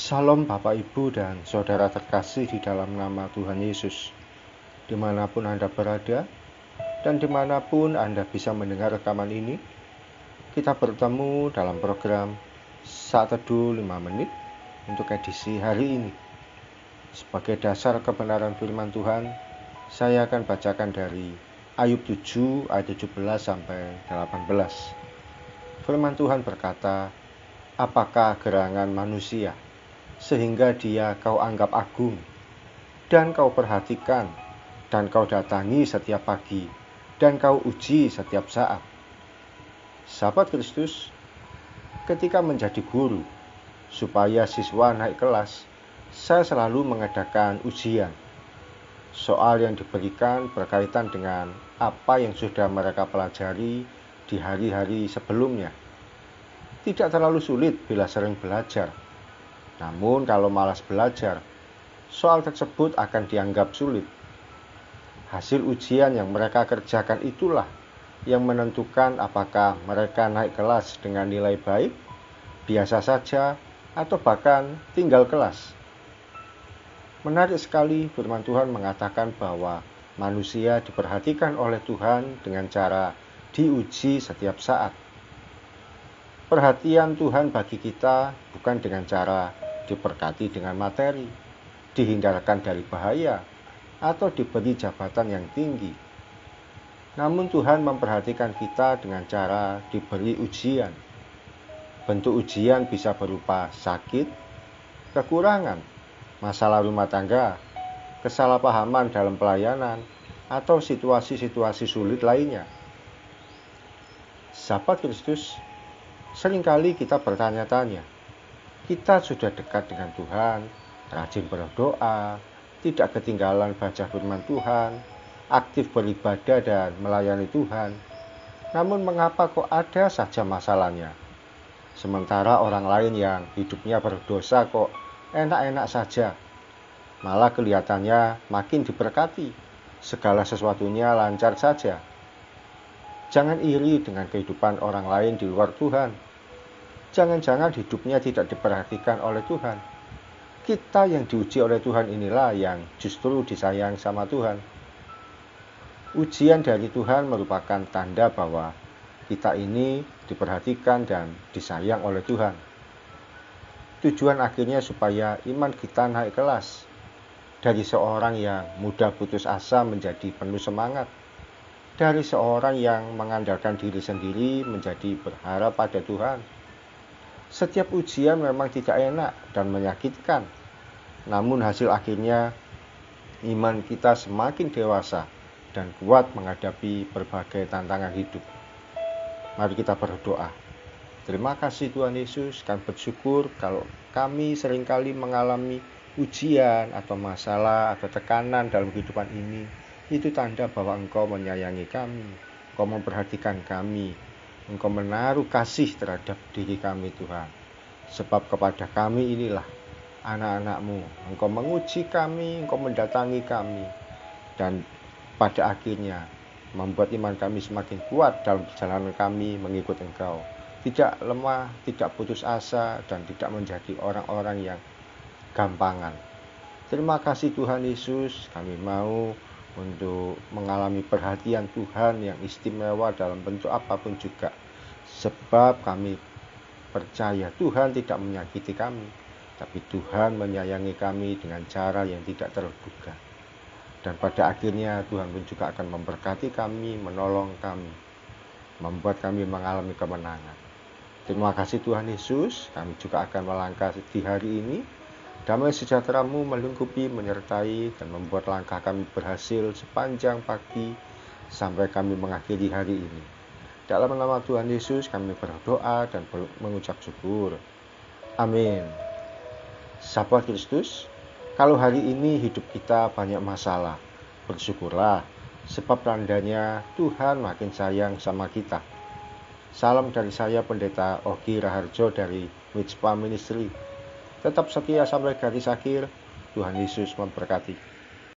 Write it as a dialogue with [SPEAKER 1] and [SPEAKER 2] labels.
[SPEAKER 1] Salam Bapak Ibu dan Saudara terkasih di dalam nama Tuhan Yesus. Dimanapun Anda berada dan dimanapun Anda bisa mendengar rekaman ini, kita bertemu dalam program Saat Teduh 5 Menit untuk edisi hari ini. Sebagai dasar kebenaran firman Tuhan, saya akan bacakan dari Ayub 7 ayat 17 sampai 18. Firman Tuhan berkata, "Apakah gerangan manusia sehingga dia kau anggap agung, dan kau perhatikan, dan kau datangi setiap pagi, dan kau uji setiap saat." Sahabat Kristus, ketika menjadi guru, supaya siswa naik kelas, saya selalu mengadakan ujian. Soal yang diberikan berkaitan dengan apa yang sudah mereka pelajari di hari-hari sebelumnya. Tidak terlalu sulit bila sering belajar. Namun kalau malas belajar, soal tersebut akan dianggap sulit. Hasil ujian yang mereka kerjakan itulah yang menentukan apakah mereka naik kelas dengan nilai baik, biasa saja, atau bahkan tinggal kelas. Menarik sekali firman Tuhan mengatakan bahwa manusia diperhatikan oleh Tuhan dengan cara diuji setiap saat. Perhatian Tuhan bagi kita bukan dengan cara diberkati dengan materi, dihindarkan dari bahaya, atau diberi jabatan yang tinggi. Namun Tuhan memperhatikan kita dengan cara diberi ujian. Bentuk ujian bisa berupa sakit, kekurangan, masalah rumah tangga, kesalahpahaman dalam pelayanan, atau situasi-situasi sulit lainnya. Sahabat Kristus, seringkali kita bertanya-tanya, kita sudah dekat dengan Tuhan, rajin berdoa, tidak ketinggalan baca firman Tuhan, aktif beribadah dan melayani Tuhan. Namun mengapa kok ada saja masalahnya? Sementara orang lain yang hidupnya berdosa kok enak-enak saja. Malah kelihatannya makin diberkati, segala sesuatunya lancar saja. Jangan iri dengan kehidupan orang lain di luar Tuhan. Jangan-jangan hidupnya tidak diperhatikan oleh Tuhan. Kita yang diuji oleh Tuhan inilah yang justru disayang sama Tuhan. Ujian dari Tuhan merupakan tanda bahwa kita ini diperhatikan dan disayang oleh Tuhan. Tujuan akhirnya supaya iman kita naik kelas. Dari seorang yang mudah putus asa menjadi penuh semangat. Dari seorang yang mengandalkan diri sendiri menjadi berharap pada Tuhan. Setiap ujian memang tidak enak dan menyakitkan. Namun hasil akhirnya iman kita semakin dewasa dan kuat menghadapi berbagai tantangan hidup. Mari kita berdoa. Terima kasih Tuhan Yesus, kami bersyukur kalau kami seringkali mengalami ujian atau masalah atau tekanan dalam kehidupan ini. Itu tanda bahwa Engkau menyayangi kami, Engkau memperhatikan kami, Engkau menaruh kasih terhadap diri kami Tuhan. Sebab kepada kami inilah anak-anak-Mu, Engkau menguji kami, Engkau mendatangi kami. Dan pada akhirnya membuat iman kami semakin kuat dalam perjalanan kami mengikut Engkau. Tidak lemah, tidak putus asa, dan tidak menjadi orang-orang yang gampangan. Terima kasih Tuhan Yesus, kami mau untuk mengalami perhatian Tuhan yang istimewa dalam bentuk apapun juga. Sebab kami percaya Tuhan tidak menyakiti kami, tapi Tuhan menyayangi kami dengan cara yang tidak terduga. Dan pada akhirnya Tuhan pun juga akan memberkati kami, menolong kami, membuat kami mengalami kemenangan. Terima kasih Tuhan Yesus, kami juga akan melangkah di hari ini. Damai sejahtera-Mu melingkupi, menyertai, dan membuat langkah kami berhasil sepanjang pagi sampai kami mengakhiri hari ini. Dalam nama Tuhan Yesus kami berdoa dan mengucap syukur. Amin. Sahabat Kristus, kalau hari ini hidup kita banyak masalah, bersyukurlah, sebab tandanya Tuhan makin sayang sama kita. Salam dari saya Pendeta Ogi Raharjo dari Mitspa Ministry. Tetap setia sampai garis akhir. Tuhan Yesus memberkati.